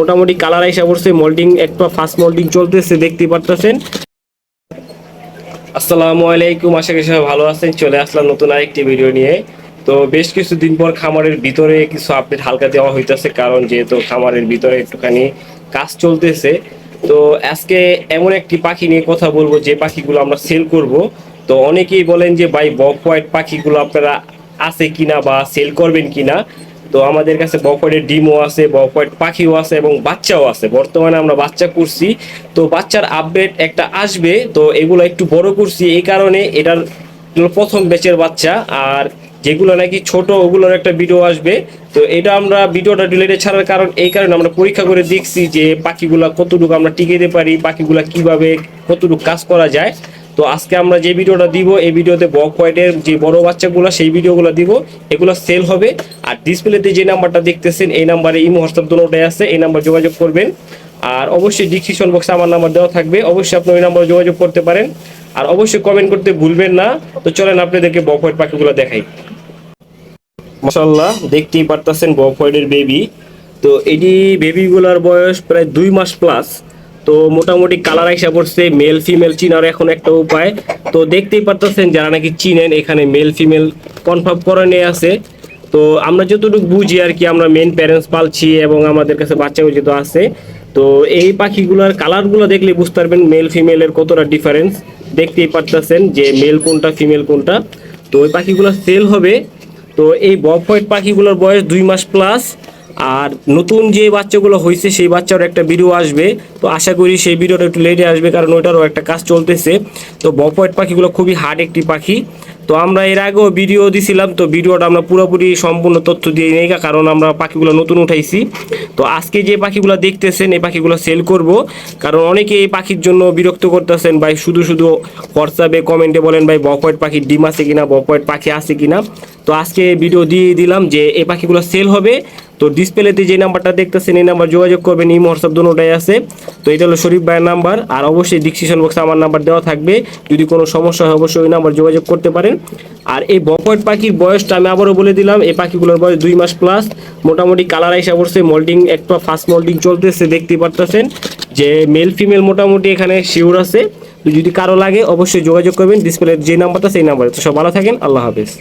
মোটামুটি কালার আইসা পড়ছে, মোল্ডিং একটা ফার্স্ট মোল্ডিং চলতেছে দেখতেই পারতেছেন। আসসালামু আলাইকুম, আশা করি সবাই ভালো আছেন। চলে আসলাম নতুন আরেকটি ভিডিও নিয়ে। তো বেশ কিছুদিন পর খামারের ভিতরে কিছু আপডেট হালকা দেওয়া হইতেছে, কারণ যেহেতু খামারের ভিতরে একটুখানি কাজ চলতেছে। তো আজকে এমন একটি পাখি নিয়ে কথা বলবো যে পাখিগুলো আমরা সেল করব। তো অনেকেই বলেন যে ভাই বক হোয়াইট পাখিগুলো আপনারা আছে কিনা বা সেল করবেন কিনা। তো আমাদের কাছে বক হোয়াইটের ডিমও আছে, বক হোয়াইট পাখিও আছে এবং বাচ্চাও আছে। বর্তমানে আমরা বাচ্চা করছি, তো বাচ্চার আপডেট একটা আসবে। তো এগুলো একটু বড় করছি এই কারণে, এটার প্রথম ব্যাচের বাচ্চা। আর যেগুলো নাকি ছোট ওগুলোর একটা ভিডিও আসবে। তো এটা আমরা ভিডিওটা ডিলেটে ছাড়ার কারণ এই কারণে আমরা পরীক্ষা করে দেখছি যে পাখিগুলা কতটুকু আমরা টিকাইতে পারি, পাখিগুলা কিভাবে কতটুকু কাজ করা যায়। তো আজকে আমরা যে ভিডিওটা দিব এই ভিডিওতে বক হোয়াইটের যে বড় বাচ্চাগুলো সেই ভিডিওগুলো দিব, এগুলো সেল হবে। আর ডিসপ্লেতে যে নাম্বারটা দেখতেছেন এই নাম্বারে ইমো হোয়াটসঅ্যাপ দুটোটাই আছে, এই নাম্বার যোগাযোগ করবেন। আর অবশ্যই ডিসক্রিপশন বক্সে আমার নাম্বার দেওয়া থাকবে, অবশ্যই আপনি ওই নাম্বারে যোগাযোগ করতে পারেন। আর অবশ্যই কমেন্ট করতে ভুলবেন না। তো চলেন আপনাদেরকে বক হোয়াইট পাখিগুলো দেখাই। মাশাআল্লাহ, দেখতেই পারতেছেন বক হোয়াইটের বেবি। তো এটি বেবিগুলোর বয়স প্রায় 2 মাস প্লাস। তো মোটামুটি কালার আইসা পড়ছে, মেল ফিমেল চিনার এখন একটা উপায়। তো দেখতেই পারতেছেন যারা নাকি চিনেন এখানে মেল ফিমেল কনফার্ম করে নিয়ে আছে। তো আমরা যতটুকু বুঝি আর কি, আমরা মেন প্যারেন্টস পালছি এবং আমাদের কাছে বাচ্চাও যেহেতু আছে। তো এই পাখিগুলোর কালারগুলো দেখলে বুঝতে পারবেন মেল ফিমেলের কতটা ডিফারেন্স। দেখতেই পারতেছেন যে মেল কোনটা ফিমেল কোনটা। তো ওই পাখিগুলো সেল হবে। তো এই বক হোয়াইট পাখিগুলোর বয়স 2 মাস প্লাস। আর নতুন যে বাচ্চাগুলো হয়েছে সেই বাচ্চার একটা ভিডিও আসবে। তো আশা করি সেই ভিডিওটা একটু লেটে আসবে, কারণ ওইটারও একটা কাজ চলতেছে। তো বক হোয়াইট পাখিগুলো খুবই হার্ড একটি পাখি। তো আমরা এর আগেও ভিডিও দিছিলাম, তো ভিডিওটা আমরা পুরোপুরি সম্পূর্ণ তথ্য দিয়ে নেই, কারণ আমরা পাখিগুলো নতুন উঠাইছি। তো আজকে যে পাখিগুলো দেখতেছেন এই পাখিগুলো সেল করব, কারণ অনেকে এই পাখির জন্য বিরক্ত করতেছেন ভাই, শুধু শুধু হোয়াটসঅ্যাপে কমেন্টে বলেন ভাই বক হোয়াইট পাখির ডিম আছে কিনা, বক হোয়াইট পাখি আছে কিনা। তো আজকে ভিডিও দিয়ে দিলাম যে এই পাখিগুলো সেল হবে। তো ডিসপ্লেতে যে নাম্বারটা দেখতেছেন এই নাম্বার যোগাযোগ করবেন, ইমো হোয়াটসঅ্যাপ দুটোটাই আছে। তো এটা হলো শরীফ ভাইয়ের নাম্বার। আর অবশ্যই ডিসক্রিপশন বক্সে আমার নাম্বার দেওয়া থাকবে, যদি কোনো সমস্যা হয় অবশ্যই ওই নাম্বার যোগাযোগ করতে পারেন। আর এই বক হোয়াইট পাখির বয়সটা আমি আবারও বলে দিলাম, এই পাখিগুলোর বয়স 2 মাস প্লাস। মোটামুটি কালার আইসা পড়ছে, মোল্ডিং একটা ফার্স্ট মোল্ডিং চলতেছে দেখতেই পারতেছেন যে মেল ফিমেল মোটামুটি এখানে শিওর আছে। তো যদি কারো লাগে অবশ্যই যোগাযোগ করবেন, ডিসপ্লের যে নাম্বারটা সেই নাম্বারে। তো সব ভালো থাকেন, আল্লাহ হাফেজ।